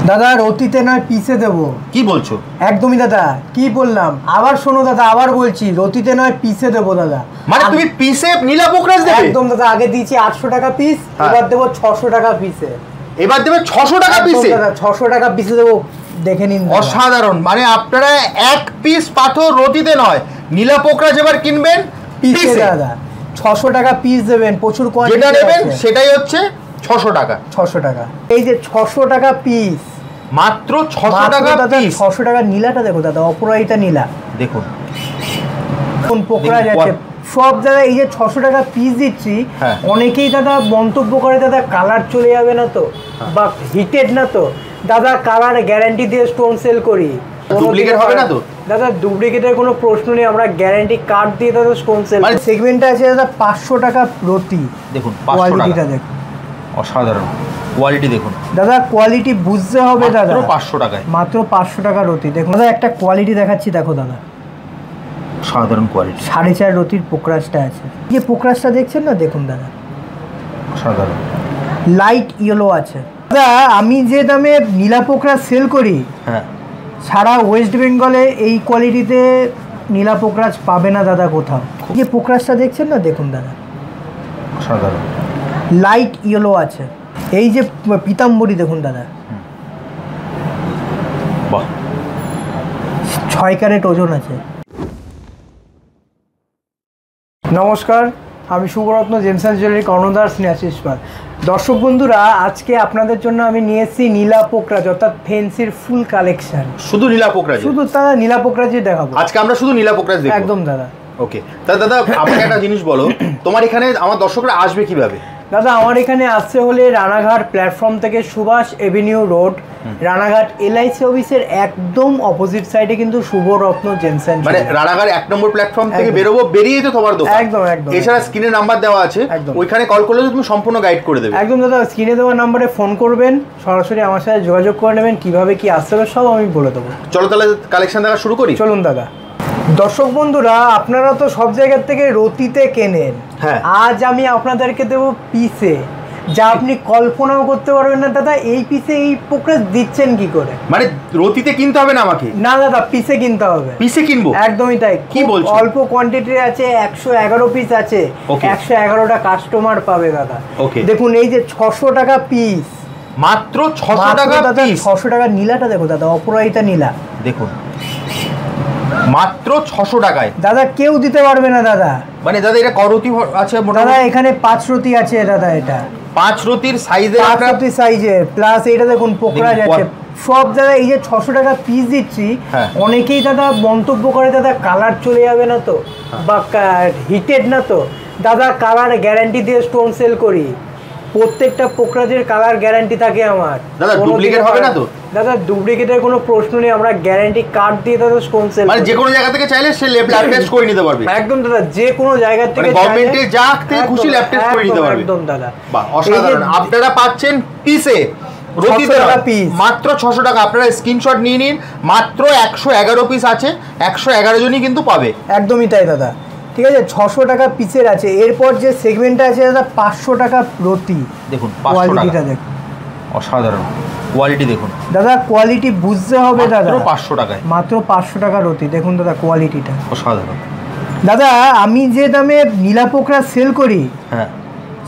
দাদা রতিতে নয় পিসে দেবো। কি বলছো? একদমই দাদা, কি বললাম আবার শোনো দাদা, আবার বলছি রতিতে নয় পিসে দেবো দাদা। মানে তুমি পিসে নীলা পোকরাজ দেবে? একদম দাদা, আগে দিয়েছি 800 টাকা পিস, এবার দেবো 600 টাকা পিসে। এবার দেবে 600 টাকা পিসে? দাদা 600 টাকা পিসে দেবো, দেখে নিন। অসাধারণ, মানে আপনারা এক পিস পাথর রতিতে নয় নীলা পোকরাজ এবার কিনবেন পিসে দাদা। 600 টাকা পিস দেবেন, প্রচুর কোয়ান্টিটি যেটা নেবেন সেটাই হচ্ছে 600 টাকা। 600 টাকা, এই যে 600 টাকা পিস, মাত্র 600 টাকা পিস। 600 টাকা নীলাটা দেখো দাদা, অপরাজিতা নীলা দেখুন, কোন পোকরাজ আছে সব জায়গায়। এই যে 600 টাকা পিস দিচ্ছি, অনেকেই দাদা মন্তব্য করে দাদা কালার চলে যাবে না তো, বা হিটেড না তো। দাদা কালার গ্যারান্টি দিয়ে স্টোন সেল করি, ডুপ্লিকেট হবে না তো দাদা? ডুপ্লিকেটের কোনো প্রশ্ন নেই, আমরা গ্যারান্টি কার্ড দিয়ে দাদা স্টোন সেল। সেগমেন্টটা আছে দাদা 500 টাকা রতি, দেখুন কোয়ালিটিটা দেখুন, অসাধারণ কোয়ালিটি দেখুন দাদা। কোয়ালিটি বুঝতে হবে দাদা, মাত্র 500 টাকায়, মাত্র 500 টাকা রতি। দেখুন দাদা, একটা কোয়ালিটি দেখাচ্ছি, দেখো দাদা, সাধারণ কোয়ালিটি। 4.5 রতির পোকরাজটা আছে, যে পোকরাজটা দেখছেন না, দেখুন দাদা, সাধারণ লাইট ইয়েলো আছে দাদা। আমি যে দামে নীলা পোকরাজ সেল করি, সারা ওয়েস্ট বেঙ্গলে এই কোয়ালিটিতে নীলা পোকরাজ পাবে না দাদা কোথাও। যে পোকরাজটা দেখছেন না, দেখুন দাদা, সাধারণ লাইট ইয়েলো আছে। এই যে পিতাম্বরী দেখুন দাদা, 6 ক্যারেট ওজন আছে। নমস্কার, আমি শুভরত্ন, জেমস অ্যান্ড জুয়েলারি, কর্ণধার স্নেহাশিস পাল। দর্শক বন্ধুরা, আজকে আপনাদের জন্য আমি নিয়ে এসেছি নীলা পোকরাজ, অর্থাৎ ফেন্সির ফুল কালেকশন। শুধু নীলা পোকরাজ? শুধু দাদা নীলা পোকরাজই দেখাবো আজকে, আমরা শুধু নীলা পোকরাজ দেখব। একদম দাদা। ওকে, তাহলে দাদা আমাকে একটা জিনিস বলো, তোমার এখানে আমার দর্শকরা আসবে কিভাবে? দাদা আমার এখানে আসতে হলে রানাঘাট প্ল্যাটফর্ম থেকে Subhas avenue road, Ranaghat LIC অফিসের একদম অপোজিট সাইডে কিন্তু শুভরত্ন জেমস অ্যান্ড, মানে রানাঘাট 1 নম্বর প্ল্যাটফর্ম থেকে বেরোবো, বেরিয়ে তো তোমার দোকান। একদম একদম। এছাড়া স্ক্রিনে নাম্বার দেওয়া আছে, ওইখানে কল করলে তুমি সম্পূর্ণ গাইড করে দেবে। একদম দাদা, স্ক্রিনে দেওয়া নাম্বারে ফোন করবেন, সরাসরি আমার সাথে যোগাযোগ করে নেবেন, কিভাবে কি আসতে হবে সব আমি বলে দেবো। চলো তাহলে কালেকশন দেখা শুরু করি। চলুন দাদা। দর্শক বন্ধুরা, আপনারা তো সব জায়গার থেকে রতিতে কেনেন, আজ আমি আপনাদেরকে দেবো পিসে, যা আপনি কল্পনাও করতে পারবেন না দাদা। এই পিসে এই পোকরাজ দিচ্ছেন কি করে? মানে রতিতে কিনতে হবে না আমাকে? না দাদা, পিসে কিনতে হবে। পিসে কিনবো? একদমই তাই। কি বলছো? অল্প কোয়ান্টিটি আছে, 111 পিস আছে, 111টা কাস্টমার পাবে দাদা। দেখুন এই যে 600 টাকা পিস, মাত্র 600 টাকা পিস। 600 টাকা নীলাটা দেখো দাদা, অপরাজিতা নীলা দেখুন, মাত্র 600 টাকায় দাদা। কেউ দিতে পারবে না দাদা। মানে দাদা এটা করতি আছে দাদা? এখানে 5 রতি আছে দাদা, এটা 5 রতির সাইজে, 5 রতি সাইজে, প্লাস এটা দেখুন পোকরাজ আছে সব জায়গায়। এই যে 600 টাকা পিস দিচ্ছি, অনেকেই দাদা মন্তব্য করে দাদা কালার চলে যাবে না তো, বা হিটেড না তো। দাদা কালার গ্যারান্টি দিয়ে স্টোন সেল করি, প্রত্যেকটা পোকরাজের কালার গ্যারান্টি থাকে আমার। দাদা ডুপ্লিকেট হবে না তো? দাদা ডুপ্লিকেটের কোনো প্রশ্ন নেই, আমরা গ্যারান্টি কার্ড দিয়ে দাদা স্টোন সেল, মানে যে কোনো জায়গা থেকে চাইলে সে ল্যাব টেস্ট করে নিতে পারবে। একদম দাদা, যে কোনো জায়গা থেকে গভর্নমেন্টে যা থেকে খুশি ল্যাব টেস্ট করে নিতে পারবে। একদম দাদা। বাহ, অসাধারণ। আপনারা পাচ্ছেন পিসে রতিতে মাত্র 600 টাকা। আপনারা স্ক্রিনশট নিয়ে নিন, মাত্র 111 পিস আছে, 111 জনই কিন্তু পাবে। একদমই তাই দাদা, ঠিক আছে। 600 টাকা পিসের আছে। এরপর যে সেগমেন্টটা আছে দাদা 500 টাকা রতি, দেখুন কোয়ালিটিটা দেখুন, অসাধারণ কোয়ালিটি দেখুন দাদা। কোয়ালিটি বুঝতে হবে দাদা, 500 টাকায়, মাত্র 500 টাকা রতি। দেখুন দাদা কোয়ালিটিটা অসাধারণ। দাদা আমি যে দামে নীলা পোকরাজ সেল করি,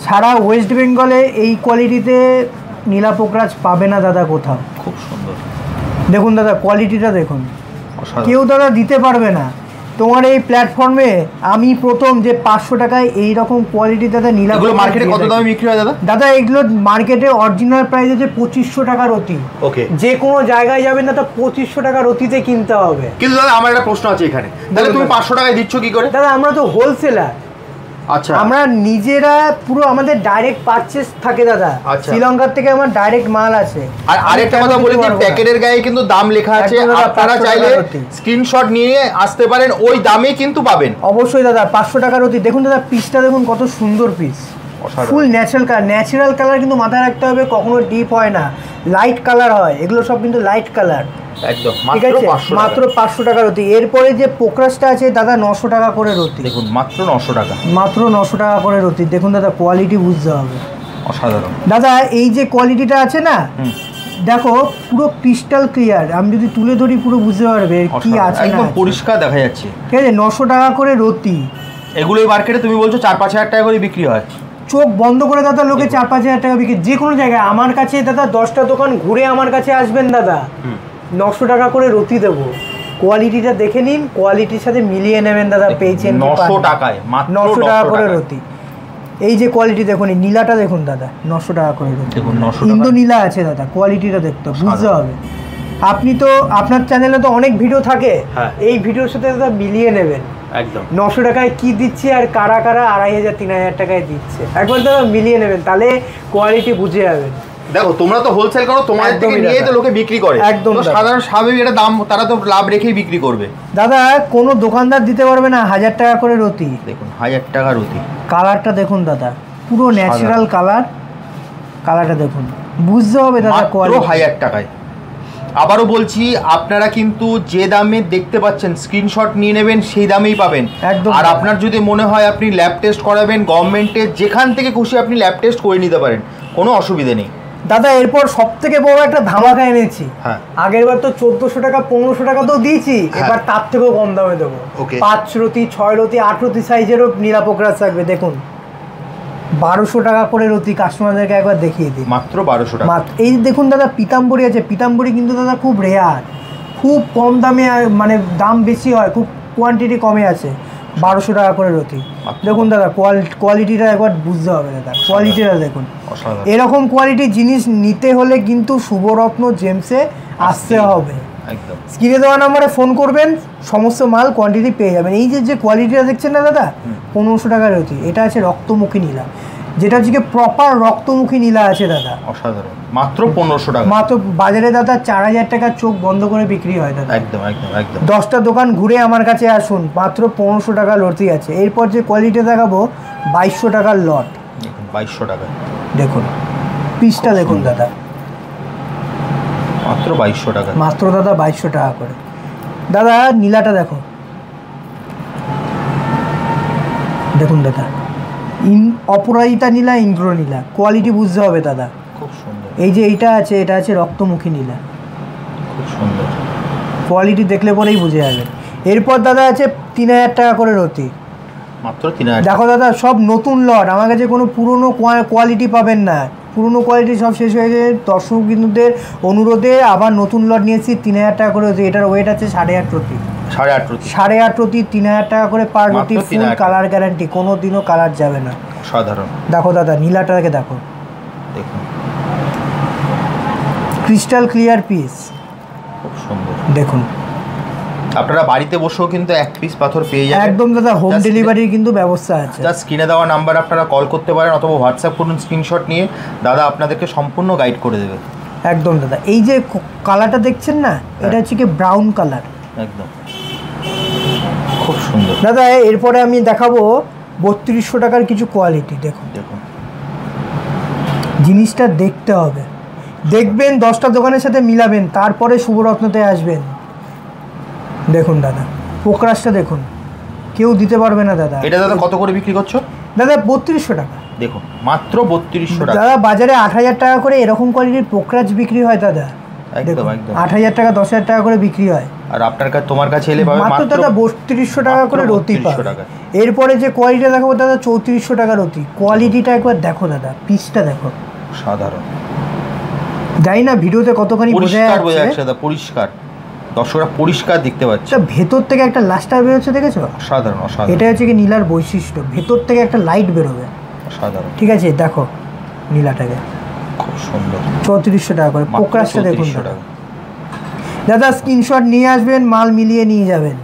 সারা ওয়েস্ট বেঙ্গলে এই কোয়ালিটিতে নীলা পোকরাজ পাবে না দাদা কোথাও। খুব সুন্দর দেখুন দাদা কোয়ালিটিটা দেখুন, কেউ দাদা দিতে পারবে না। তোমার এই প্ল্যাটফর্মে আমি প্রথম যে 500 টাকায় এইরকম কোয়ালিটি দাদা নীলা, মার্কেটে কত দামে বিক্রি হয় দাদা? দাদা এগুলো মার্কেটে অরিজিনাল প্রাইস আছে 2500 টাকা রতি। ওকে, যে কোনো জায়গায় যাবেন দাদা 2500 টাকা রতিতে কিনতে হবে। কিন্তু দাদা আমার একটা প্রশ্ন আছে এখানে, তাহলে তুমি 500 টাকায় দিচ্ছ কি করে? দাদা আমরা তো হোলসেলার, আচ্ছা আমরা নিজেরা পুরো, আমাদের ডাইরেক্ট পারচেজ থাকে দাদা। শ্রীলঙ্কার থেকে আমার ডাইরেক্ট মাল আছে। আর আরেকটা কথা বলি, যে প্যাকেটের গায়ে কিন্তু দাম লেখা আছে, আপনারা চাইলে স্ক্রিনশট নিয়ে আসতে পারেন, ওই দামে কিন্তু পাবেন। অবশ্যই দাদা 500 টাকার রতি। দেখুন দাদা পিসটা দেখুন কত সুন্দর পিস, ফুল ন্যাচারাল কালার। ন্যাচারাল কালার কিন্তু মাথায় রাখতে হবে, কখনো ডিপ হয় না, লাইট কালার হয়, এগুলো সব কিন্তু লাইট কালার। একদম মাত্র 500 টাকা রতি। এরপরে যে পোকরাজটা আছে দাদা 900 টাকা করে রতি। দেখুন মাত্র 900 টাকা, মাত্র 900 টাকা করে রতি। দেখুন দাদা কোয়ালিটি বুঝতে হবে, অসাধারণ। দাদা এই যে কোয়ালিটিটা আছে না, দেখো পুরো ক্রিস্টাল ক্লিয়ার, আমি যদি তুলে ধরি পুরো বুঝতে পারবে কি আছে, একদম পরিষ্কার দেখা যাচ্ছে। ঠিক আছে, 900 টাকা করে রতি। এগুলো মার্কেটে তুমি বলছো 4-5 হাজার টাকা করে বিক্রি হয়। চোখ বন্ধ করে দাদা লোকে 4-5 হাজার টাকা বিক্রি, যে কোনো জায়গায়। আমার কাছে দাদা 10টা দোকান ঘুরে আমার কাছে আসবেন দাদা, 900 টাকা করে রতি দেবো। কোয়ালিটিটা দেখে নিন, কোয়ালিটির সাথে মিলিয়ে নেবেন দাদা, পেয়েছেন 900 টাকায়, মাত্র 900 টাকা করে রতি। এই যে কোয়ালিটি দেখুন, নীলাটা দেখুন দাদা, 900 টাকা করে দেখুন, ইন্দো নীলা আছে দাদা, কোয়ালিটিটা দেখতে বুঝতে হবে। আপনি তো আপনার চ্যানেলে তো অনেক ভিডিও থাকে, এই ভিডিওর সাথে দাদা মিলিয়ে নেবেন একদম 900 টাকায় কি দিচ্ছে আর কারা কারা 2500-3000 টাকায় দিচ্ছে, একবার দাদা মিলিয়ে নেবেন, তাহলে কোয়ালিটি বুঝে যাবেন। দেখো তোমরা তো হোলসেল করো, তোমাদের থেকে নিয়েই তো লোকে বিক্রি করে, একদম সাধারণ স্বাভাবিক এটা দাম, তারা তো লাভ রেখেই বিক্রি করবে। দাদা কোনো দোকানদার দিতে পারবে না 1000 টাকা করে রতি। দেখুন 1000 টাকা রতি, কালারটা দেখুন দাদা, পুরো ন্যাচারাল কালার, কালারটা দেখুন বুঝতে হবে দাদা, কোয়ালিটি 1000 টাকায়। আবারও বলছি, আপনারা কিন্তু যে দামে দেখতে পাচ্ছেন স্ক্রিনশট নিয়ে নেবেন, সেই দামেই পাবেন একদম। আর আপনার যদি মনে হয় আপনি ল্যাব টেস্ট করাবেন, গভর্নমেন্টের যেখান থেকে খুশি আপনি ল্যাব টেস্ট করে নিতে পারেন, কোনো অসুবিধা নেই দাদা। এরপর সব থেকে বড় একটা ধামাকা এনেছি। আগের বার তো 1400 টাকা 1500 টাকা তো দিয়েছি, এবার তার থেকেও কম দামে দেবো। 5 রতি 6 রতি 8 রতি সাইজেরও নীলা পোকরাজ থাকবে, দেখুন 1200 টাকা করে রতি, কাস্টমারদেরকে একবার দেখিয়ে দিই, মাত্র 1200 টাকা। এই দেখুন দাদা, পিতাম্বরী আছে, পিতাম্বরী কিন্তু দাদা খুব রেয়ার, খুব কম দামে, মানে দাম বেশি হয়, খুব কোয়ান্টিটি কমে আছে, 1200 টাকা করে রতি। দেখুন দাদা কোয়ালিটিটা একবার বুঝতে হবে দাদা, কোয়ালিটিটা দেখুন। এরকম কোয়ালিটির জিনিস নিতে হলে কিন্তু শুভরত্ন জেমসে আসতে হবে। স্ক্রিনে দেওয়া নাম্বারে ফোন করবেন, সমস্ত মাল কোয়ান্টিটি পেয়ে যাবেন। এই যে কোয়ালিটিটা দেখছেন না দাদা, 1500 টাকা রতি, এটা আছে রক্তমুখী নীলা, যেটা হচ্ছে প্রপার রক্তমুখী নীলা আছে দাদা, অসাধারণ, মাত্র 1500 টাকা। মাত্র বাজারে দাদা 4000 টাকা চোখ বন্ধ করে বিক্রি হয় দাদা, একদম একদম একদম। 10টা দোকান ঘুরে আমার কাছে আসুন, মাত্র 1500 টাকা লটই আছে। এরপর যে কোয়ালিটি দেখাবো 2200 টাকার লট, 2200 টাকা দেখুন পিসটা দেখুন দাদা, মাত্র 2200 টাকা, মাত্র দাদা 2200 টাকা করে। দাদা নীলাটা দেখো, দেখুন দাদা, অপরাজিতা নীলা, ইন্দ্রনীলা, কোয়ালিটি বুঝতে হবে দাদা, খুব সুন্দর। এই যে এইটা আছে, এটা আছে রক্তমুখী নীলা, খুব সুন্দর, কোয়ালিটি দেখলে পরেই বুঝে যাবে। এরপর দাদা আছে 3000 টাকা করে রতি, মাত্র 3000। দেখো দাদা সব নতুন লট, আমার কাছে কোনো পুরনো কোয়ালিটি পাবেন না, পুরনো কোয়ালিটি সব শেষ হয়ে গেছে। দর্শক বিন্দুদের অনুরোধে আবার নতুন লট নিয়েছি 3000 টাকা করে রতি, এটার ওয়েট আছে 8.5 রতি, 8.5 রতি, 3000 টাকা করে পার রতি, ফুল কালার গ্যারান্টি, কোনো দিনও কালার যাবে না, সাধারণ। দেখো দাদা নীলাটাকে দেখো, দেখুন ক্রিস্টাল ক্লিয়ার পিস, খুব সুন্দর। দেখুন আপনারা বাড়িতে বসেও কিন্তু এক পিস পাথর পেয়ে যাবেন একদম দাদা, হোম ডেলিভারির কিন্তু ব্যবস্থা আছে। জাস্ট স্ক্রিনে দেওয়া নাম্বার আপনারা কল করতে পারেন অথবা হোয়াটসঅ্যাপ করুন, স্ক্রিনশট নিয়ে দাদা আপনাদেরকে সম্পূর্ণ গাইড করে দেবে। একদম দাদা, এই যে কালারটা দেখছেন না, এটা হচ্ছে কি ব্রাউন কালার, একদম খুব সুন্দর দাদা। এরপরে আমি দেখাবো 3200 টাকার কিছু কোয়ালিটি, দেখুন দেখুন, জিনিসটা দেখতে হবে, দেখবেন 10টা দোকানের সাথে মিলাবেন, তারপরে শুভরত্নতে আসবেন। দেখুন দাদা পোকরাজটা দেখুন, কেউ দিতে পারবে না দাদা। এটা দাদা কত করে বিক্রি করছো? দাদা 3200 টাকা, দেখুন মাত্র 3200 টাকা। দাদা বাজারে 8000 টাকা করে এরকম কোয়ালিটির পোকরাজ বিক্রি হয় দাদা, একদম একদম 8000 টাকা 10000 টাকা করে বিক্রি হয়। আর আপনার কাছে তোমার কাছে এলে পাবে মাত্র দাদা 3200 টাকা করে রতি পাবে। এরপরে যে কোয়ালিটিটা দেখাবো দাদা 3400 টাকা রতি, কোয়ালিটিটা একবার দেখো দাদা, পিসটা দেখো, সাধারণ। জানি না ভিডিওতে কতখানি বোঝা যাচ্ছে, দাদা পরিষ্কার, দর্শকরা পরিষ্কার দেখতে পাচ্ছে। ভেতর থেকে একটা লাস্টার বেরোচ্ছে, দেখেছো? সাধারণ অসাধারণ, এটা হচ্ছে কি নীলার বৈশিষ্ট্য, ভেতর থেকে একটা লাইট বেরোবে, সাধারণ। ঠিক আছে, দেখো নীলাটাকে, খুব সুন্দর, 3400 টাকা করে। পোকরাজটা দেখুন দাদা, স্ক্রিনশট নিয়ে আসবেন, মাল মিলিয়ে নিয়ে যাবেন।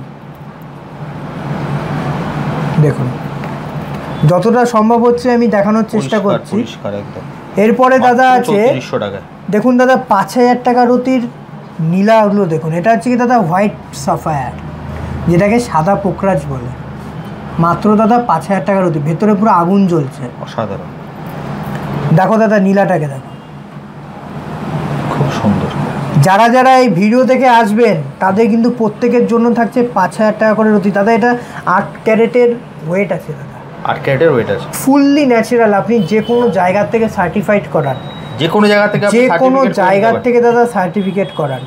দেখুন যতটা সম্ভব হচ্ছে আমি দেখানোর চেষ্টা করছি। এরপরে দাদা আছে দেখুন দাদা 5000 টাকা রতির নীলাগুলো দেখুন, এটা হচ্ছে কি দাদা হোয়াইট সাফায়ার, যেটাকে সাদা পোকরাজ বলে, মাত্র দাদা 5000 টাকা রতি, ভেতরে পুরো আগুন জ্বলছে, অসাধারণ। দেখো দাদা নীলাটাকে দেখো, খুব সুন্দর। যারা যারা এই ভিডিও থেকে আসবেন তাদের কিন্তু প্রত্যেকের জন্য থাকছে 5000 টাকা করে রতি। দাদা এটা 8 ক্যারেটের ওয়েট আছে দাদা, 8 ক্যারেটের ওয়েট আছে, ফুললি ন্যাচারাল, আপনি যে কোনো জায়গা থেকে সার্টিফাইড করান, যে কোনো জায়গা থেকে, যে কোনো জায়গার থেকে দাদা সার্টিফিকেট করান।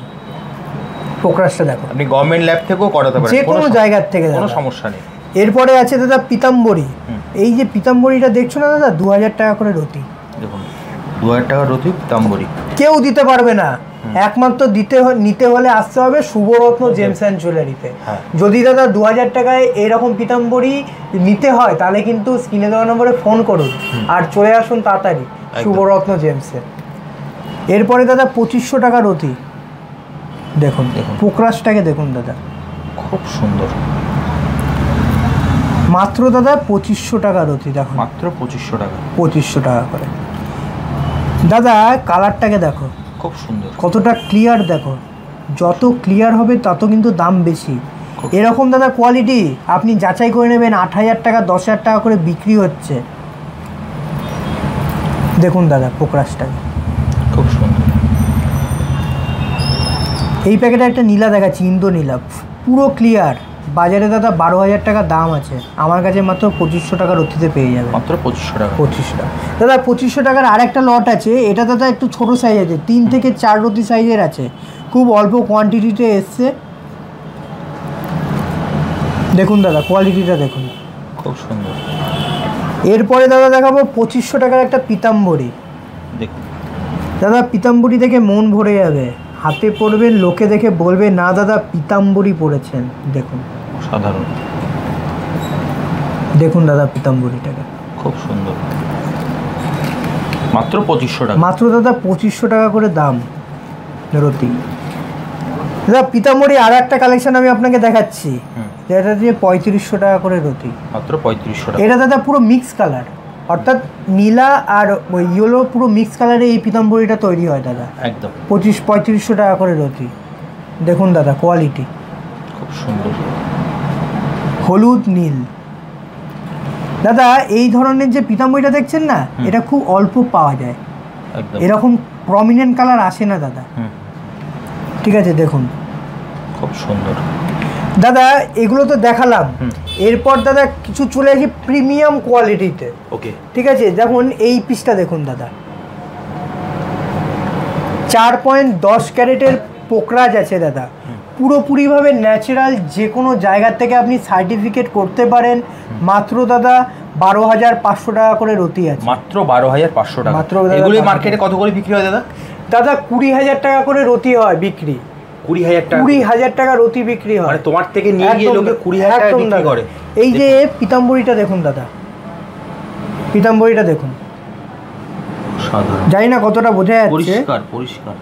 পোকরাজটা দেখো, আপনি গভর্নমেন্ট ল্যাব থেকেও করাতে পারেন, যে কোনো জায়গার থেকে, কোনো সমস্যা নেই। এরপরে আছে দাদা পিতাম্বরী। এই যে পিতাম্বরীটা দেখছো না দাদা, 2000 টাকা করে রতি। দেখুন 2000 টাকা রতি পিতাম্বরী, কেউ দিতে পারবে না, একমাত্র নিতে হলে আসতে হবে শুভরত্ন জেমস অ্যান্ড জুয়েলারিতে। যদি দাদা 2000 টাকায় এরকম পিতাম্বরী নিতে হয় তাহলে কিন্তু স্ক্রিনে দেওয়া নম্বরে ফোন করুন আর চলে আসুন তাড়াতাড়ি শুভরত্ন জেমসে। এরপরে দাদা 2500 টাকা রতি। দেখুন পোকরাজটাকে দেখুন দাদা, খুব সুন্দর, মাত্র দাদা 2500 টাকা রতি। দেখো মাত্র 2500 টাকা, 2500 টাকা করে। দাদা কালারটাকে দেখো খুব সুন্দর, কতটা ক্লিয়ার দেখো, যত ক্লিয়ার হবে তত কিন্তু দাম বেশি। এরকম দাদা কোয়ালিটি আপনি যাচাই করে নেবেন, 8000 টাকা 10,000 টাকা করে বিক্রি হচ্ছে। দেখুন দাদা পোকরাজটাকে খুব সুন্দর। এই প্যাকেটে একটা নীলা দেখাচ্ছি, ইন্দো নীলা, পুরো ক্লিয়ার। বাজারে দাদা 12,000 টাকা দাম আছে, আমার কাছে মাত্র 2500 টাকা রতিতে পেয়ে যাবে। মাত্র 2500 টাকা। 2500 টাকা দাদা। 2500 টাকার আর একটা লট আছে, এটা দাদা একটু ছোটো সাইজ আছে, 3 থেকে 4 রতি সাইজের আছে, খুব অল্প কোয়ান্টিটিতে এসছে। দেখুন দাদা কোয়ালিটিটা দেখুন, খুব সুন্দর। এরপরে দাদা দেখাবো 2500 টাকার একটা পিতাম্বরী। দেখুন দাদা পিতাম্বরী দেখে মন ভরে যাবে, হাতে পরবেন লোকে দেখে বলবে না দাদা পিতাম্বরী পরেছেন। দেখুন সাধারণ, দেখুন দাদা পিতাম্বরীটাকে খুব সুন্দর, মাত্র 2500 টাকা। মাত্র দাদা 2500 টাকা করে দাম রতি। দাদা পিতাম্বরী আর একটা কালেকশন আমি আপনাকে দেখাচ্ছি, যেটা দিয়ে 3500 টাকা করে রতি। মাত্র 3500 টাকা। এটা দাদা পুরো মিক্স কালার, অর্থাৎ নীলা আর ওই ইয়েলো পুরো মিক্স কালারে এই পিতাম্বরীটা তৈরি হয় দাদা। একদম 3500 টাকা করে রতি। দেখুন দাদা কোয়ালিটি খুব সুন্দর, হলুদ নীল। দাদা এই ধরনের যে পিতাম্বরীটা দেখছেন না, এটা খুব অল্প পাওয়া যায়, এরকম প্রমিনেন্ট কালার আসে না দাদা। ঠিক আছে দেখুন খুব সুন্দর দাদা। এগুলো তো দেখালাম, এরপর দাদা কিছু চলে আসি প্রিমিয়াম কোয়ালিটিতে। ওকে ঠিক আছে, দেখুন এই পিসটা দেখুন দাদা, 4.10 ক্যারেটের পোকরাজ আছে দাদা, পুরোপুরিভাবে ন্যাচারাল, যে কোনো জায়গার থেকে আপনি সার্টিফিকেট করতে পারেন। মাত্র দাদা 12,500 টাকা করে রতি আছে। মাত্র 12,500 টাকা। মাত্র এগুলি মার্কেটে কত করে বিক্রি হয় দাদা? দাদা 20,000 টাকা করে রতি হয় বিক্রি। 20,000 টাকা? 20,000 টাকা রতি বিক্রি হয়। মানে তোমার থেকে নিয়ে গিয়ে লোকে 20,000 টাকা বিক্রি করে। এই যে পিতাম্বরীটা দেখুন দাদা, পিতাম্বরীটা দেখুন, জানি না কতটা বোঝা যাচ্ছে। পরিষ্কার পরিষ্কার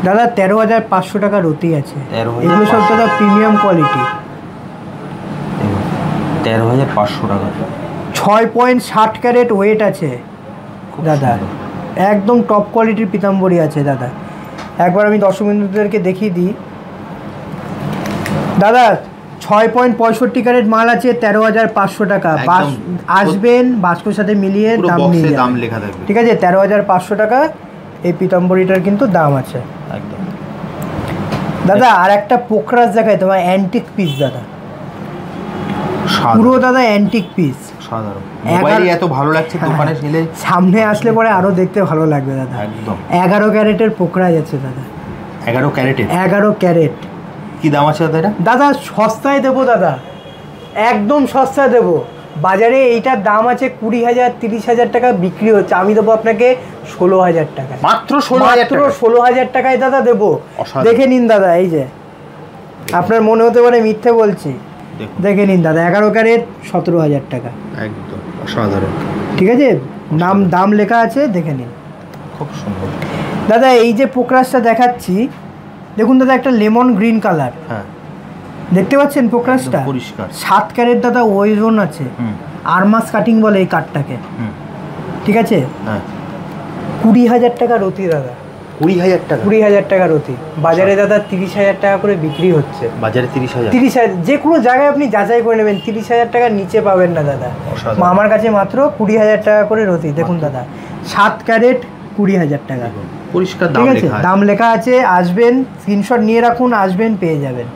দাদা 13,500 টাকা রতি আছে। এগুলো সব দাদা প্রিমিয়াম কোয়ালিটি। 13,500 টাকা। 6.60 ক্যারেট ওয়েট আছে দাদা, একদম টপ কোয়ালিটির পিতাম্বরী আছে দাদা। একবার আমি দর্শক বন্ধুদেরকে দেখিয়ে দিই দাদা। 6.65 ক্যারেট মাল আছে, 13,500 টাকা। আসবেন বাস্কোর সাথে মিলিয়ে দাম লেখা থাকবে। ঠিক আছে, 13,500 টাকা এই পিতাম্বরীটার কিন্তু দাম আছে একদম দাদা। আর একটা পোকরাজ দেখাই তোমার, অ্যান্টিক পিস দাদা, পুরো দাদা অ্যান্টিক পিস। সাধারণ মোবাইলে এত ভালো লাগছে, দোকানে নিলে সামনে আসলে পরে আরো দেখতে ভালো লাগবে দাদা। একদম 11 ক্যারেটের পোকরাজ আছে দাদা। 11 ক্যারেটের? 11 ক্যারেট। কি দাম আছে দাদা? দাদা সস্তায় দেবো দাদা, একদম সস্তায় দেবো। বাজারে এইটার দাম আছে 20,000 30,000 টাকা বিক্রি হচ্ছে, আমি দেবো আপনাকে 16,000 টাকা। মাত্র 16,000 টাকায় দাদা দেবো। দেখে নিন দাদা, এই যে আপনার মনে হতে পারে মিথ্যে বলছি, দেখে নিন দাদা, 11 ক্যারেট 17,000 টাকা। একদম অসাধারণ। ঠিক আছে, দাম লেখা আছে, দেখে নিন। খুব সুন্দর দাদা। এই যে পোকরাজটা দেখাচ্ছি দেখুন দাদা, একটা লেমন গ্রিন কালার। হ্যাঁ দেখতে পাচ্ছেন পোকরাজটা? 7 ক্যারেট দাদা ওজন আছে, আরমাস কাটিং বলে এই কাঠটাকে। ঠিক আছে, 20,000 টাকা রতি দাদা। 20,000 টাকা? 20,000 টাকা রতি। বাজারে দাদা 30,000 টাকা করে বিক্রি হচ্ছে। বাজারে 30,000? 30,000 যে কোনো জায়গায় আপনি যাচাই করে নেবেন, 30,000 টাকার নিচে পাবেন না দাদা। আমার কাছে মাত্র 20,000 টাকা করে রতি। দেখুন দাদা 7 ক্যারেট 20,000 টাকা পরিষ্কার দাম লেখা আছে। দাম লেখা আছে, আসবেন স্ক্রিনশট নিয়ে রাখুন, আসবেন পেয়ে যাবেন।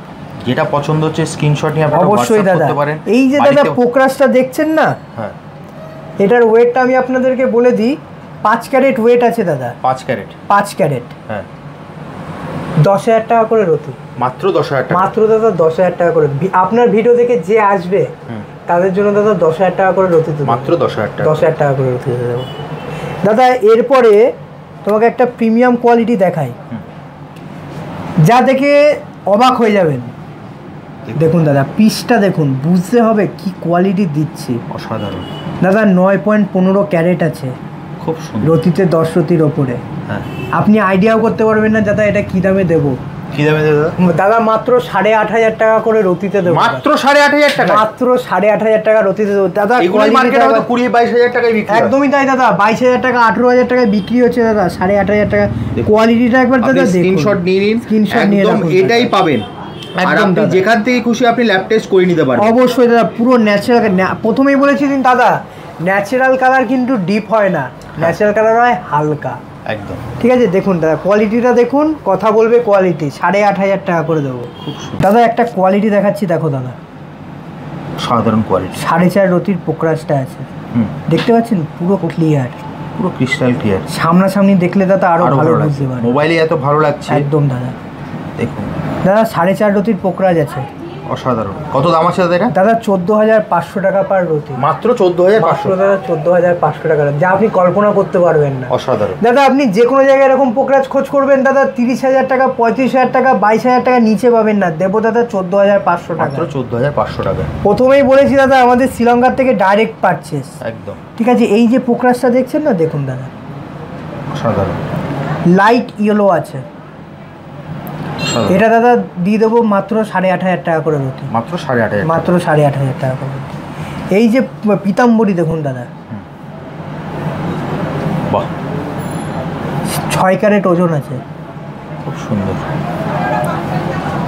যেটা পছন্দ হচ্ছে স্ক্রিনশট নিয়ে আপনারা অবশ্যই দাদা। এই যে দাদা পোকরাজটা দেখছেন না, হ্যাঁ, এটার ওয়েটটা আমি আপনাদেরকে বলে দিই, 5 ক্যারেট ওয়েট আছে দাদা। 5 ক্যারেট? 5 ক্যারেট, হ্যাঁ। 10,000 টাকা করে রতি। মাত্র 10,000 টাকা? মাত্র দাদা 10,000 টাকা করে। আপনার ভিডিও দেখে যে আসবে তাদের জন্য দাদা 10,000 টাকা করে রতি দেবো। মাত্র 10,000 টাকা? 10,000 টাকা করে রতি দেবো দাদা। এরপরে তোমাকে একটা প্রিমিয়াম কোয়ালিটি দেখাই, যা দেখে অবাক হয়ে যাবেন। দেখুন দাদা, পিসটা দেখুন, বুঝতে হবে কি কোয়ালিটি দিচ্ছি। অসাধারণ দাদা। 9.15 ক্যারেট আছে, খুব সুন্দর, রতিতে 10 রতির ওপরে। হ্যাঁ, আপনি আইডিয়াও করতে পারবেন না দাদা এটা কি দামে দেবো। কি দামে দেবো দাদা? মাত্র 8,500 টাকা করে রতিতে দেবো। মাত্র 8,500 টাকা? মাত্র 8,500 টাকা রতিতে দেবো দাদা। মার্কেটে হয়তো 20-22,000 টাকায় বিক্রি। একদমই তাই দাদা, 22,000 টাকা 18,000 টাকায় বিক্রি হচ্ছে দাদা। 8,500 টাকা কোয়ালিটিটা একবার দাদা স্ক্রিনশট নিয়ে নিন, স্ক্রিনশট নিয়ে রাখুন, এটাই পাবেন। আর আপনি যেখান থেকে খুশি আপনি ল্যাব টেস্ট করে নিতে পারেন। অবশ্যই দাদা, পুরো ন্যাচারাল। প্রথমেই বলেছি দিন দাদা, ন্যাচারাল কালার কিন্তু ডিপ হয় না, ন্যাচারাল কালার হয় হালকা। একদম ঠিক আছে। দেখুন দাদা, কোয়ালিটিটা দেখুন, কথা বলবে কোয়ালিটি। 8,500 টাকা করে দেবো দাদা। একটা কোয়ালিটি দেখাচ্ছি, দেখো দাদা, সাধারণ কোয়ালিটি। 4.5 রতির পোকরাজটা আছে, দেখতে পাচ্ছেন, পুরো ক্লিয়ার, পুরো ক্রিস্টাল ক্লিয়ার। সামনাসামনি দেখলে দাদা আরো ভালো বুঝতে পারবেন। মোবাইলে এত ভালো লাগছে একদম দাদা। দেখুন দাদা, 4.5 রতির পোকরাজ আছে। অসাধারণ। কত দাম আছে দাদা এটা? দাদা 14,500 টাকা পার রতি। মাত্র 14,500? দাদা 14,500 টাকা, যা আপনি কল্পনা করতে পারবেন না। অসাধারণ দাদা। আপনি যে কোনো জায়গায় এরকম পোকরাজ খোঁজ করবেন দাদা, 30,000 টাকা, 35,000 টাকা, 22,000 টাকা নিচে পাবেন না। দেবো দাদা 14,500 টাকা। মাত্র 14,500 টাকা। প্রথমেই বলেছি দাদা, আমাদের শ্রীলঙ্কার থেকে ডাইরেক্ট পারচেস। একদম ঠিক আছে। এই যে পোকরাজটা দেখছেন না, দেখুন দাদা, অসাধারণ, লাইট ইয়েলো আছে। এটা দাদা দিয়ে দেবো মাত্র 8,500 টাকা করে রতি। মাত্র 8,500? মাত্র 8,500 টাকা করে। এই যে পিতাম্বরী দেখুন দাদা, 6 ক্যারেট ওজন আছে, খুব সুন্দর,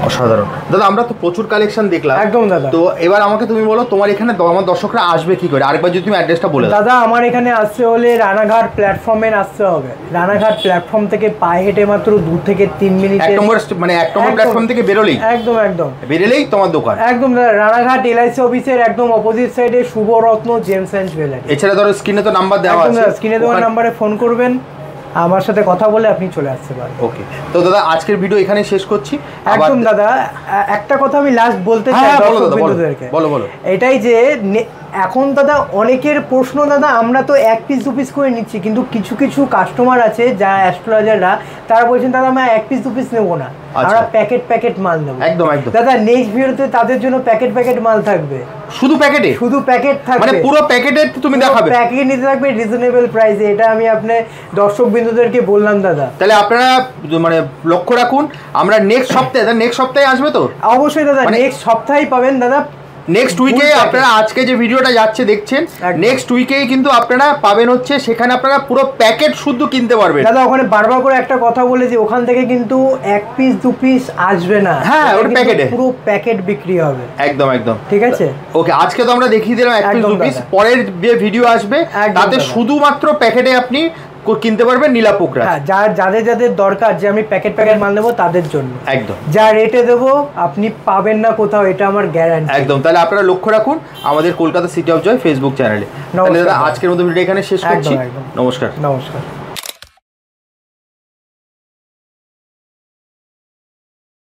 অসাধারণ। দাদা আমরা তো প্রচুর কালেকশন দেখলাম। একদম দাদা। তো এবার আমাকে তুমি বলো, তোমার এখানে আমার দর্শকরা আসবে কি করে? আরেকবার যদি তুমি অ্যাড্রেসটা বলে দাও। দাদা আমার এখানে আসতে হলে রানাঘাট প্ল্যাটফর্মে আসতে হবে। রানাঘাট প্ল্যাটফর্ম থেকে পায়ে হেঁটে মাত্র 2 থেকে 3 মিনিট। 1 নম্বর মানে 1 নম্বর প্ল্যাটফর্ম থেকে বেরোলেই একদম বেরোলেই তোমার দোকান। একদম দাদা, রানাঘাট এলআইসি অফিসের একদম অপোজিট সাইডে শুভরত্ন জেমস এন্ড জুয়েলারি। এছাড়া ধরো স্ক্রিনে তো নাম্বার দেওয়া আছে, স্ক্রিনে দেওয়া নাম্বারে ফোন করবেন, আমার সাথে কথা বলে আপনি চলে আসতে পারেন। ওকে। তো দাদা আজকের ভিডিও এখানে শেষ করছি। একদম দাদা, একটা কথা আমি লাস্ট বলতে চাই দর্শক বন্ধুদেরকে। বলো। এটাই যে এখন দাদা অনেকের প্রশ্ন, দাদা আমরা তো 1 পিস 2 পিস করে নিচ্ছি, কিন্তু কিছু কিছু কাস্টমার আছে যা অ্যাস্ট্রোলজাররা, তারা বলছেন দাদা আমরা 1 পিস 2 পিস নেবো না, আমরা প্যাকেট মাল নেবো। একদম দাদা নেক্সট ভিডিওতে তাদের জন্য প্যাকেট মাল থাকবে। শুধু প্যাকেট থাকবে, মানে পুরো প্যাকেটে তুমি দেখাবে, প্যাকেট নিতে থাকবে রিজনেবল প্রাইসে। এটা আমি আপনার দর্শক বিন্দুদেরকে বললাম দাদা। তাহলে আপনারা মানে লক্ষ্য রাখুন, আমরা নেক্সট সপ্তাহে আসবে তো? অবশ্যই দাদা, নেক্সট সপ্তাহেই পাবেন দাদা। নেক্সট উইকে আপনারা আজকে যে ভিডিওটা যাচ্ছে দেখছেন, নেক্সট উইকেই কিন্তু আপনারা পাবেন হচ্ছে, সেখানে আপনারা পুরো প্যাকেট শুদ্ধ কিনতে পারবেন। দাদা ওখানে বারবার করে একটা কথা বলেছি, ওখান থেকে কিন্তু 1 পিস 2 পিস আসবে না। হ্যাঁ, ওটা প্যাকেটে, পুরো প্যাকেট বিক্রি হবে। একদম ঠিক আছে। ওকে, আজকে তো আমরা দেখিয়ে দিলাম 1 পিস 2 পিস, পরের যে ভিডিও আসবে তাতে শুধুমাত্র প্যাকেটে আপনি কিনতে পারবেন নীলা পোকরাজ। হ্যাঁ, যাদের দরকার যে আমি প্যাকেট মাল নেবো তাদের জন্য একদম যা রেটে দেবো আপনি পাবেন না কোথাও, এটা আমার গ্যারান্টি। একদম। তাহলে আপনারা লক্ষ্য রাখুন আমাদের Kolkata city of Joy Facebook চ্যানেলে। তাহলে দাদা আজকের মতো ভিডিও এখানে শেষ করছি। নমস্কার।